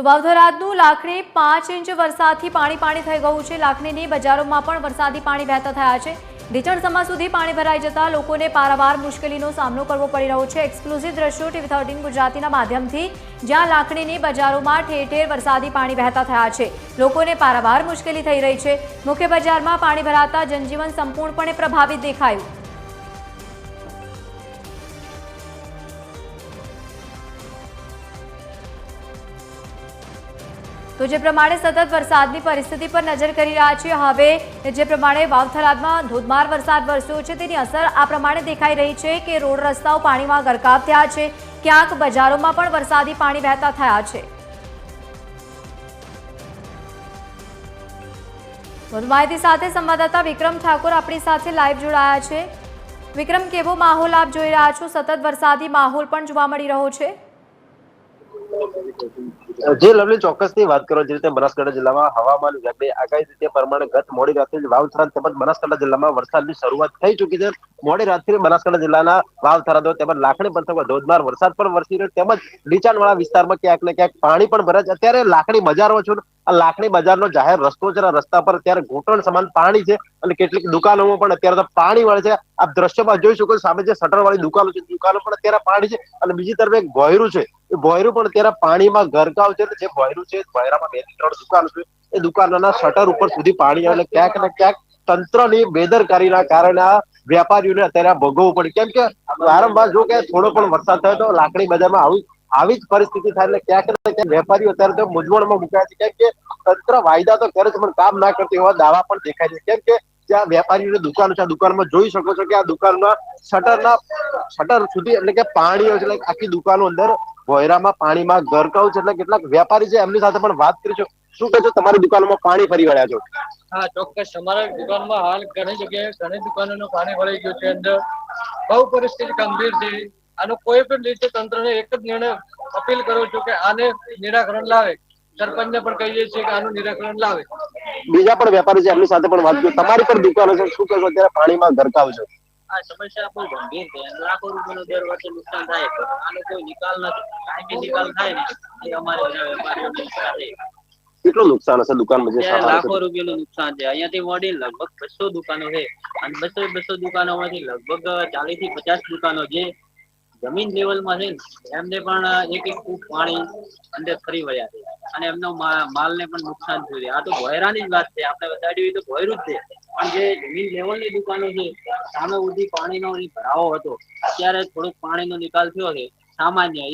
તો વાવથરાદનું લાખણી 5 ઇંચ વરસાદથી પાણી થઈ ગયું છે। લાખણીની બજારોમાં પણ વરસાદી પાણી વહેતા થયા છે। ઢીચણસમા સુધી પાણી ભરાઈ જતા લોકોને પારાવાર મુશ્કેલીનો સામનો કરવો પડી રહ્યો છે। એક્સક્લુઝિવ દ્રશ્યો TV13 ગુજરાતીના માધ્યમથી, જ્યાં લાખણીની બજારોમાં ઠેર ઠેર વરસાદી પાણી વહેતા થયા છે, લોકોને પારાવાર મુશ્કેલી થઈ રહી છે। મુખ્ય બજારમાં પાણી ભરાતા જનજીવન સંપૂર્ણપણે પ્રભાવિત દેખાયું। तो जे प्रमाणे सतत वरसादनी परिस्थिति पर नजर करी रह्या छीए। हवे जे प्रमाणे वावथरादमां धोधमार वरसाद वरस्यो छे तेनी असर आ प्रमाणे देखाई रही छे के रोड रસ્તાઓ पाणीमां गरकाव थया छे, क्यांक बजारोमां पण वरसादी पाणी वहेता थया छे। વધુ માહિતી સાથે સંવાદદાતા વિક્રમ ઠાકોર આપણી સાથે લાઈવ જોડાયા છે। વિક્રમ, કેવો માહોલ આપ જોઈ રહ્યા છો? સતત વરસાદી માહોલ પણ જોવા મળી રહ્યો છે। જે લવલી ચોક્કસની વાત કરો, જે રીતે બનાસકાંઠા જિલ્લામાં હવામાન વિભાગની આગાહી રીતે પ્રમાણે ગત મોડી રાત્રે વાવથરાદ તેમજ બનાસકાંઠા જિલ્લામાં વરસાદની શરૂઆત થઈ ચૂકી છે। મોડી રાત્રે બનાસકાંઠા જિલ્લાના વાવથરાદો તેમજ લાખણી પંથકમાં ધોધમાર વરસાદ પણ વરસી રહ્યો, તેમજ નીચાણવાળા વિસ્તારમાં ક્યાંક ને ક્યાંક પાણી પણ ભરાય છે। અત્યારે લાખણી બજારમાં છું, આ લાખણી બજારનો જાહેર રસ્તો છે, રસ્તા પર અત્યારે ઘૂંટણ સમાન પાણી છે અને કેટલીક દુકાનોમાં પણ અત્યારે તો પાણી વળે છે। આપ દ્રશ્યમાં જોઈ શકો છો, સામે જે શટર વાળી દુકાનો છે, દુકાનો પણ અત્યારે પાણી છે અને બીજી તરફ એક ભોયરું છે, એ ભોયરું પણ અત્યારે પાણીમાં ગરકાવ છે। જે ભોયરું છે, ભોયરામાં 2 થી 3 દુકાનો છે, એ દુકાનોના શટર ઉપર સુધી પાણી આવે, ક્યાંક ને ક્યાંક તંત્રની બેદરકારીના કારણે આ વેપારીઓને અત્યારે ભોગવવું પડે, કેમ કે વારંવાર જો કે થોડો પણ વરસાદ થાય તો લાકડી બજારમાં આવી જ પરિસ્થિતિ થાય, એટલે ક્યાંક ને ક્યાંક વેપારીઓ અત્યારે તો મૂંઝવણમાં મુકાય છે, કેમ કે તંત્ર વાયદા તો કરે છે પણ કામ ના કરતી હોવા દાવા પણ દેખાય છે। કેમ કે જ્યાં વેપારીઓની દુકાનો છે, આ દુકાનમાં જોઈ શકો છો કે આ દુકાનમાં શટર સુધી એટલે કે પાણી એટલે આખી દુકાનો અંદર ભોયરામાં પાણીમાં ગરકાવ છે। એટલે કેટલાક વેપારી છે, એમની સાથે પણ વાત કરીશું। શું કહો છો, તમારી દુકાનમાં પાણી ફરી વળ્યા છો? હા, ચોક્કસ અમારા દુકાનમાં હાલ ઘણી જગ્યાએ ઘણી દુકાનોનું પાણી ભરાઈ ગયું છે। અંદર બહુ પરિસ્થિતિ ગંભીર છે। આનો કોઈ પણ રીતે તંત્રને એક જ નિર્ણય અપીલ કરું છું કે આને નિરાકરણ લાવે। સરપંચને પણ કહીએ છીએ કે આનું નિરાકરણ લાવે। બીજા પણ વેપારી છે, એમની સાથે પણ વાત કરીએ। તમારી પણ દુકાનો છે, શું કહેશો, અત્યારે પાણીમાં ગરકાવ છે? આ સમસ્યા બહુ ગંભીર છે। લાખો રૂપિયાનું દર વર્ષે નુકસાન થાય, આનો કોઈ નિકાલ નથી। કાયમી નિકાલ થાય ને એ અમારે વેપારીઓને ઈચ્છા છે। કેટલું નુકસાન હશે દુકાનમાં? જે લાખો રૂપિયાનું નુકસાન છે। અહીંયાથી મોડી લગભગ 200 દુકાનો છે અને 200 દુકાનોમાંથી લગભગ 40 થી 50 દુકાનો જે જમીન લેવલમાં છે ને, એમને પણ એક ફૂટ પાણી અંદર ફરી વળ્યા છે અને એમનો માલને પણ નુકસાન થયું છે। આ તો ભોયરાની જ વાત છે, આપણે બતાડ્યું તો ભોયરું જ છે, પણ જે જમીન લેવલની દુકાનો છે, સામે સુધી પાણીનો ભરાવો હતો, અત્યારે થોડોક પાણીનો નિકાલ થયો છે સામાન્ય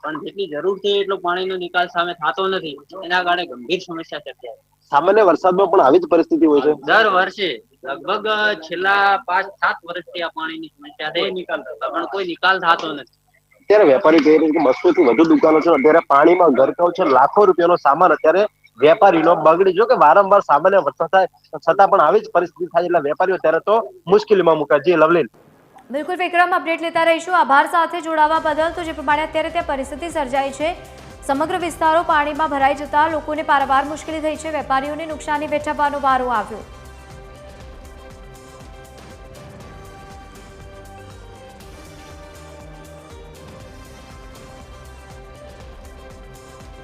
પણ જેટલી જરૂર છે એટલો પાણીનો નિકાલ સામે થતો નથી, એના કારણે ગંભીર સમસ્યા સર્જાય। સામાન્ય વરસાદમાં પણ આવી જ પરિસ્થિતિ હોય છે? દર વર્ષે લગભગ છેલ્લા 5-7 વર્ષથી આ પાણીની સમસ્યા છે, નિકાલ થતા પણ કોઈ નિકાલ થતો નથી। અત્યારે વેપારી કહી રહ્યા છે કે 200 થી વધુ દુકાનો છે, અત્યારે પાણીમાં ગરકાવ છે, લાખો રૂપિયાનો સામાન અત્યારે વેપારીનો બગડી। જો કે વારંવાર સામાન્ય વરસાદ થાય છતાં પણ આવી જ પરિસ્થિતિ થાય, એટલે વેપારીઓ અત્યારે તો મુશ્કેલીમાં મુકાય છે। લવલી, બિલકુલ વિક્રમ, અપડેટ લેતા રહીશું। આભાર સાથે જોડાવા બદલ। તો જે પ્રમાણે અત્યારે ત્યાં પરિસ્થિતિ સર્જાઈ છે, સમગ્ર વિસ્તારો પાણીમાં ભરાઈ જતા લોકોને પારાવાર મુશ્કેલી થઈ છે, વેપારીઓને નુકસાની વેઠવવાનો વારો આવ્યો।